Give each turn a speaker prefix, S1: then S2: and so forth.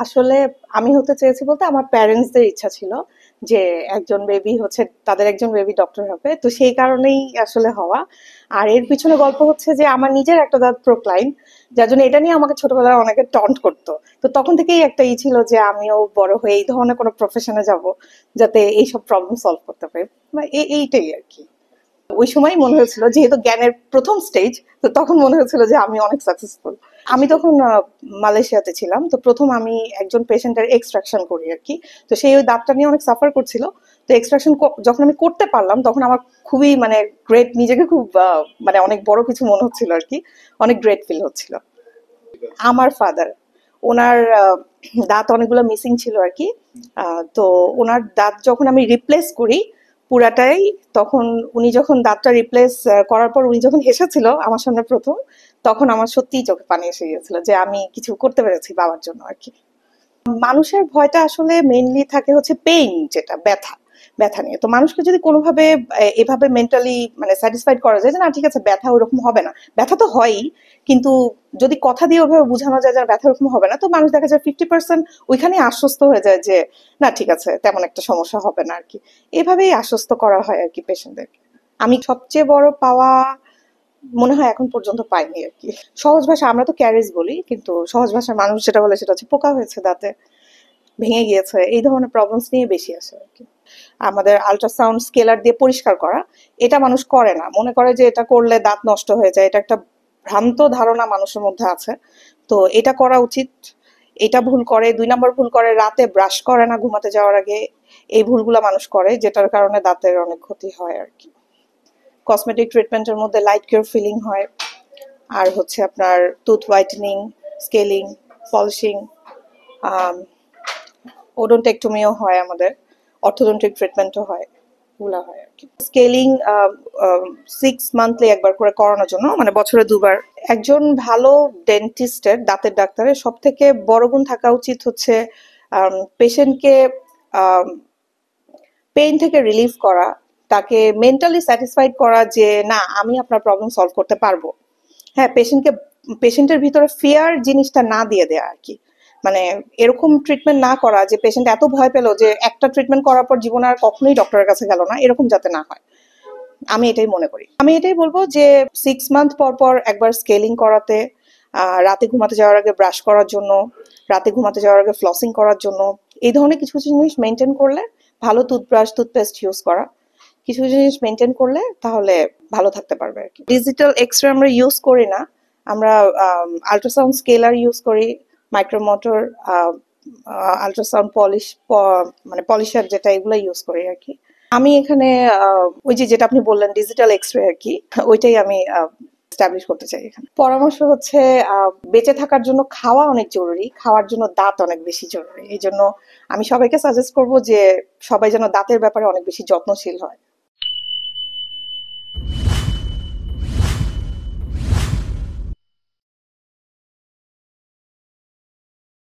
S1: আসলে আমি হতে চেয়েছি বলতে আমার প্যারেন্টসদের ইচ্ছা ছিল যে একজন বেবি হচ্ছে, তাদের একজন বেবি ডক্টর হবে, তো সেই কারণেই আসলে হওয়া। আর এর পিছনে গল্প হচ্ছে যে আমার নিজের একটা দাঁত প্রোক্লাইন, যার জন্য এটা নিয়ে আমাকে ছোটবেলায় অনেকে টন্ট করতো। তো তখন থেকেই একটা ছিল যে আমিও বড় হয়ে এই ধরনের কোনো প্রফেশনে যাব, যাতে এইসব প্রবলেম সলভ করতে পারি। এইটাই আর কি। ওই সময় মনে হয়েছিল, যেহেতু জ্ঞানের প্রথম স্টেজ, তো তখন মনে হয়েছিল যে আমি অনেক সাকসেসফুল। আমি তখন মালয়েশিয়াতে ছিলাম, তো প্রথম আমি একজন পেশেন্টের এক্সট্রাকশন করি আর কি। তো সেই ওই দাঁতটা নিয়ে অনেক সাফার করছিল। তো এক্সট্রাকশন যখন আমি করতে পারলাম, তখন আমার খুবই মানে গ্রেট, নিজেকে খুব মানে অনেক বড় কিছু মনে হচ্ছিল আর কি। অনেক গ্রেট ফিল হচ্ছিল। আমার ফাদার, ওনার দাঁত অনেকগুলো মিসিং ছিল আর কি। তো ওনার দাঁত যখন আমি রিপ্লেস করি পুরাটাই, তখন উনি যখন দাঁতটা রিপ্লেস করার পর উনি যখন হেসেছিল আমার সামনে প্রথম, তখন আমার সত্যিই চোখে পানি এসে গিয়েছিল যে আমি কিছু করতে পেরেছি বাবার জন্য আর কি। মানুষের ভয়টা আসলে মেইনলি থাকে হচ্ছে পেইন, যেটা ব্যথা, ব্যথা নিয়ে। তো মানুষকে যদি কোনোভাবে এভাবে মেন্টালি মানে স্যাটিসফাইড করা যায় যে না ঠিক আছে ব্যথা ওরকম হবে না, ব্যথা তো হয়ই, কিন্তু যদি কথা দিয়ে ওভাবে বোঝানো যায় যে ব্যথা ওরকম হবে না, তো মানুষ দেখা যায় 50% ওইখানে আশ্বস্ত হয়ে যায় যে না ঠিক আছে তেমন একটা সমস্যা হবে না আর কি। এভাবেই আশ্বস্ত করা হয় আর কি পেশেন্টদেরকে। আমি সবচেয়ে বড় পাওয়া মনে হয় এখন পর্যন্ত পাইনি আর কি। সহজ ভাষা আমরা তো ক্যারিজ বলি, কিন্তু সহজ ভাষার মানুষ যেটা বলে সেটা হচ্ছে পোকা হয়েছে দাঁতে, ভেঙে গিয়েছে, এই ধরনের প্রবলেমস নিয়ে বেশি আসে আর কি। আমাদের আল্ট্রাসাউন্ড স্কেলার দিয়ে পরিষ্কার করা, এটা মানুষ করে না, মনে করে যে এটা করলে দাঁত নষ্ট হয়ে যায়। এটা একটা ভ্রান্ত ধারণা মানুষের মধ্যে আছে। তো এটা করা উচিত। এটা ভুল করে, 2 নম্বর ভুল করে রাতে ব্রাশ করে না ঘুমাতে যাওয়ার আগে। এই ভুলগুলো মানুষ করে, যেটার কারণে দাঁতের অনেক ক্ষতি হয় আর কি। কসমেটিক ট্রিটমেন্টের মধ্যে লাইট কিউর ফিলিং হয়, আর হচ্ছে আপনার টুথ হোয়াইটেনিং, স্কেলিং, পলিশিং, ওডোনটেকটমিও হয় আমাদের, অর্থোডন্টিক ট্রিটমেন্টও হয়, এগুলো হয় আর কি। স্কেলিং 6 মান্থলি একবার করে করানোর জন্য, মানে বছরে 2বার। একজন ভালো ডেন্টিস্টের, দাঁতের ডাক্তারের সব থেকে বড় গুণ থাকা উচিত হচ্ছে পেশেন্টকে পেইন থেকে রিলিফ করা, তাকে মেন্টালি স্যাটিসফাইড করা যে না আমি আপনার প্রবলেম সলভ করতে পারবো। হ্যাঁ, পেশেন্টের ভিতরে ফিয়ার জিনিসটা না দিয়ে দেয়া আর কি। মানে এরকম ট্রিটমেন্ট না করা যে পেশেন্ট এত ভয় পেলো যে একটা ট্রিটমেন্ট করার পর জীবনে আর কখনোই ডক্টরের কাছে গেল না, এরকম যাতে না হয়। আমি এটাই মনে করি। আমি এটাই বলবো যে 6 মান্থ পর পর একবার স্কেলিং করাতে, রাতে ঘুমাতে যাওয়ার আগে ব্রাশ করার জন্য, রাতে ঘুমাতে যাওয়ার আগে ফ্লসিং করার জন্য, এই ধরনের কিছু কিছু জিনিস মেনটেন করলে, ভালো টুথব্রাশ টুথপেস্ট ইউজ করা, কিছু কিছু জিনিস মেনটেন করলে তাহলে ভালো থাকতে পারবে আর কি। ডিজিটাল এক্সরে আমরা ইউজ করি না, আমরা আল্ট্রাসাউন্ড স্কেলার ইউজ করি, মাইক্রোমোটর, আল্ট্রাসাউন্ড পলিশ, মানে পলিশার যেটা, এগুলো ইউজ করি আর কি। আমি এখানে ওই যে যেটা আপনি বললেন ডিজিটাল এক্সরে আর কি, ওইটাই আমি এস্টাবলিশ করতে চাই এখানে। পরামর্শ হচ্ছে বেঁচে থাকার জন্য খাওয়া অনেক জরুরি, খাওয়ার জন্য দাঁত অনেক বেশি জরুরি। এই জন্য আমি সবাইকে সাজেস্ট করবো যে সবাই যেন দাঁতের ব্যাপারে অনেক বেশি যত্নশীল হয়।